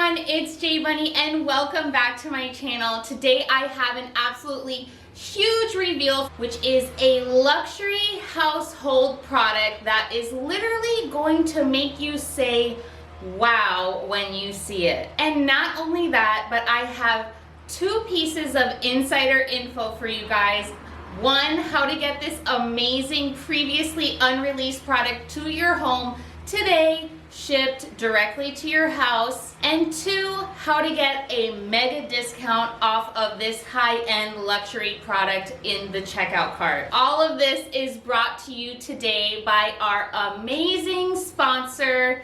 everyone, it's J Bunny and welcome back to my channel. Today I have an absolutely huge reveal, which is a luxury household product that is literally going to make you say wow when you see it. And not only that, but I have two pieces of insider info for you guys. One, how to get this amazing previously unreleased product to your home today, shipped directly to your house, and two, how to get a mega discount off of this high-end luxury product in the checkout cart. All of this is brought to you today by our amazing sponsor,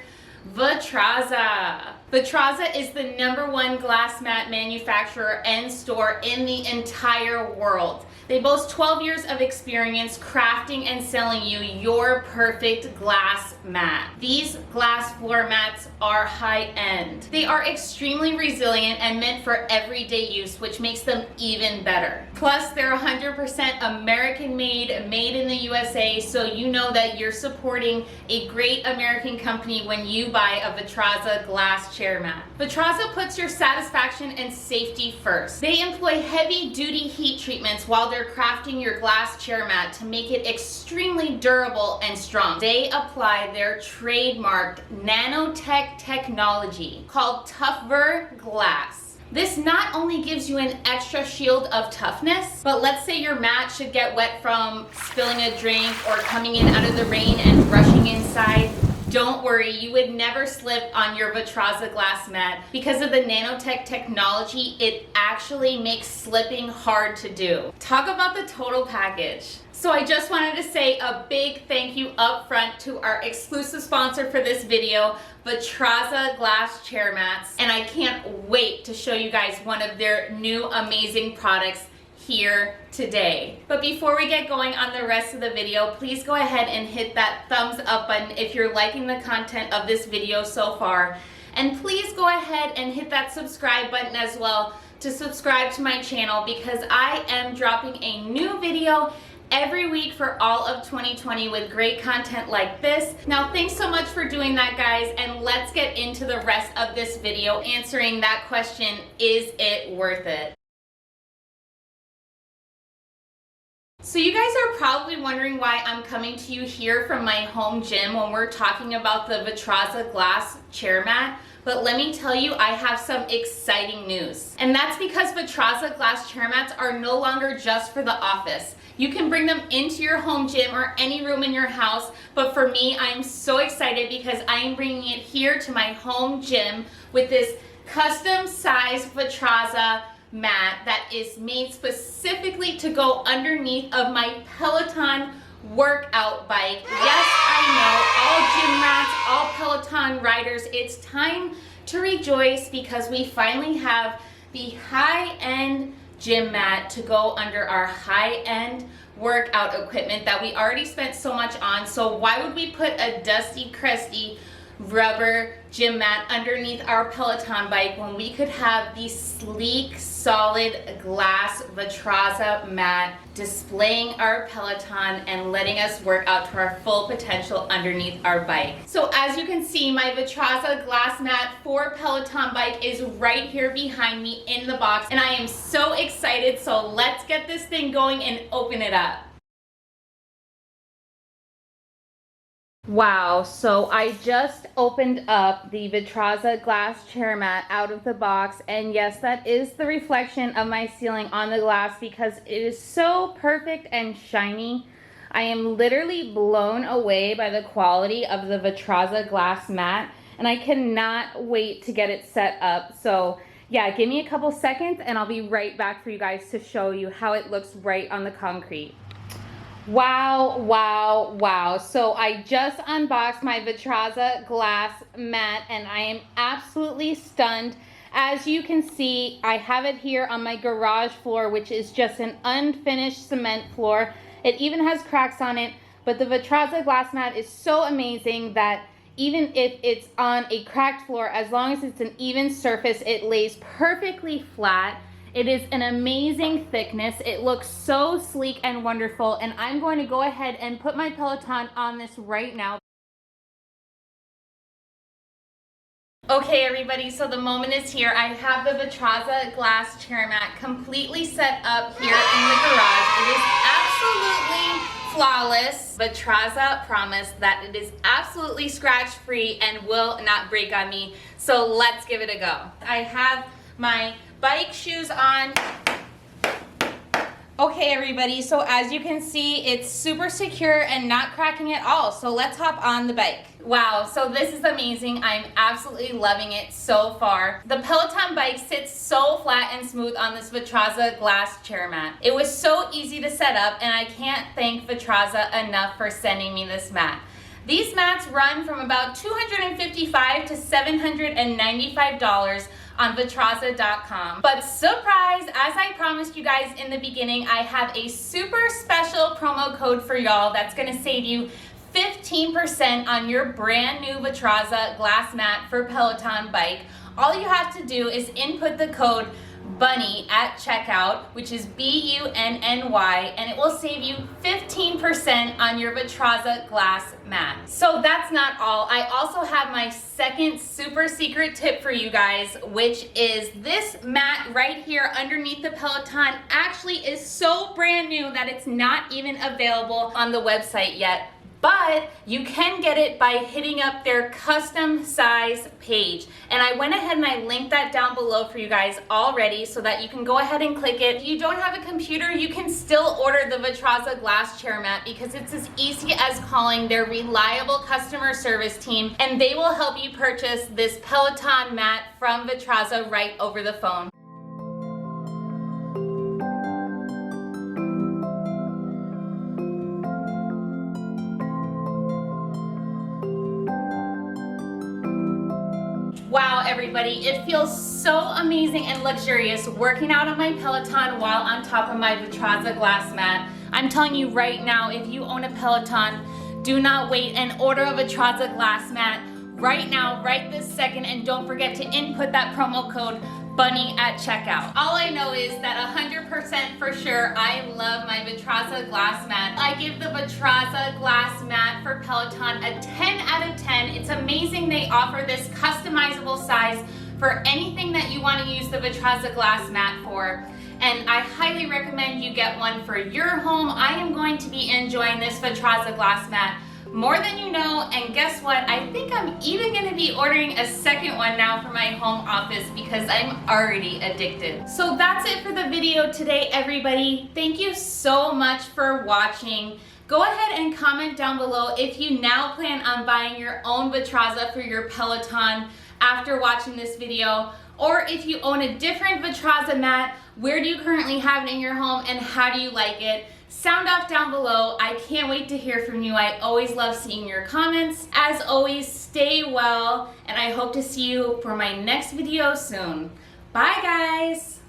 Vitrazza. Vitrazza is the #1 glass mat manufacturer and store in the entire world. They boast 12 years of experience crafting and selling you your perfect glass mat. These glass floor mats are high-end. They are extremely resilient and meant for everyday use, which makes them even better. Plus, they're 100% American-made, made in the USA, so you know that you're supporting a great American company when you buy a Vitrazza glass chair mat. Vitrazza puts your satisfaction and safety first. They employ heavy-duty heat treatments while they're crafting your glass chair mat to make it extremely durable and strong. They apply their trademarked nanotech technology called Tougher Glass. This not only gives you an extra shield of toughness, but let's say your mat should get wet from spilling a drink or coming in out of the rain and rushing inside. Don't worry, you would never slip on your Vitrazza glass mat. Because of the nanotech technology, it actually makes slipping hard to do. Talk about the total package. So I just wanted to say a big thank you up front to our exclusive sponsor for this video, Vitrazza glass chair mats. And I can't wait to show you guys one of their new amazing products here today. But before we get going on the rest of the video, please go ahead and hit that thumbs up button if you're liking the content of this video so far. And please go ahead and hit that subscribe button as well to subscribe to my channel, because I am dropping a new video every week for all of 2020 with great content like this. Now, thanks so much for doing that, guys, and let's get into the rest of this video answering that question, is it worth it? So you guys are probably wondering why I'm coming to you here from my home gym when we're talking about the Vitrazza glass chair mat. But let me tell you, I have some exciting news. And that's because Vitrazza glass chair mats are no longer just for the office. You can bring them into your home gym or any room in your house. But for me, I'm so excited because I am bringing it here to my home gym with this custom sized Vitrazza mat that is made specifically to go underneath of my Peloton workout bike. Yes, I know, all gym rats, all Peloton riders, it's time to rejoice because we finally have the high-end gym mat to go under our high-end workout equipment that we already spent so much on. So why would we put a dusty, crusty rubber gym mat underneath our Peloton bike when we could have the sleek, solid glass Vitrazza mat displaying our Peloton and letting us work out to our full potential underneath our bike. So as you can see, my Vitrazza glass mat for Peloton bike is right here behind me in the box, and I am so excited. So let's get this thing going and open it up. Wow, so I just opened up the Vitrazza glass chair mat out of the box, and yes, that is the reflection of my ceiling on the glass because it is so perfect and shiny. I am literally blown away by the quality of the Vitrazza glass mat, and I cannot wait to get it set up. So yeah, give me a couple seconds and I'll be right back for you guys to show you how it looks right on the concrete. Wow, wow, wow. So I just unboxed my Vitrazza glass mat and I am absolutely stunned. As you can see, I have it here on my garage floor, which is just an unfinished cement floor. It even has cracks on it, but the Vitrazza glass mat is so amazing that even if it's on a cracked floor, as long as it's an even surface, it lays perfectly flat. It is an amazing thickness. It looks so sleek and wonderful, and I'm going to go ahead and put my Peloton on this right now. Okay everybody, so the moment is here. I have the Vitrazza glass chair mat completely set up here in the garage. It is absolutely flawless. Vitrazza promised that it is absolutely scratch free and will not break on me. So let's give it a go. I have my bike shoes on. Okay everybody, so as you can see, it's super secure and not cracking at all. So let's hop on the bike. Wow, so this is amazing. I'm absolutely loving it so far. The Peloton bike sits so flat and smooth on this Vitrazza glass chair mat. It was so easy to set up and I can't thank Vitrazza enough for sending me this mat. These mats run from about $255 to $795 on Vitrazza.com. But surprise, as I promised you guys in the beginning, I have a super special promo code for y'all that's gonna save you 15% on your brand new Vitrazza glass mat for Peloton bike. All you have to do is input the code BUNNY at checkout, which is BUNNY, and it will save you 15% on your Vitrazza glass mat. So that's not all. I also have my second super secret tip for you guys, which is this mat right here underneath the Peloton actually is so brand new that it's not even available on the website yet. But you can get it by hitting up their custom size page. And I went ahead and I linked that down below for you guys already so that you can go ahead and click it. If you don't have a computer, you can still order the Vitrazza glass chair mat because it's as easy as calling their reliable customer service team and they will help you purchase this Peloton mat from Vitrazza right over the phone. Wow, everybody, it feels so amazing and luxurious working out on my Peloton while on top of my Vitrazza glass mat. I'm telling you right now, if you own a Peloton, do not wait and order a Vitrazza glass mat right now, right this second, and don't forget to input that promo code BUNNY at checkout. All I know is that 100% for sure, I love my Vitrazza glass mat. I give the Vitrazza glass mat for Peloton a 10 out of 10. It's amazing they offer this customizable size for anything that you want to use the Vitrazza glass mat for. And I highly recommend you get one for your home. I am going to be enjoying this Vitrazza glass mat more than you know, and guess what? I think I'm even gonna be ordering a second one now for my home office because I'm already addicted. So that's it for the video today, everybody. Thank you so much for watching. Go ahead and comment down below if you now plan on buying your own Vitrazza for your Peloton after watching this video, or if you own a different Vitrazza mat, where do you currently have it in your home and how do you like it? Sound off down below. I can't wait to hear from you. I always love seeing your comments. As always, stay well, and I hope to see you for my next video soon. Bye, guys.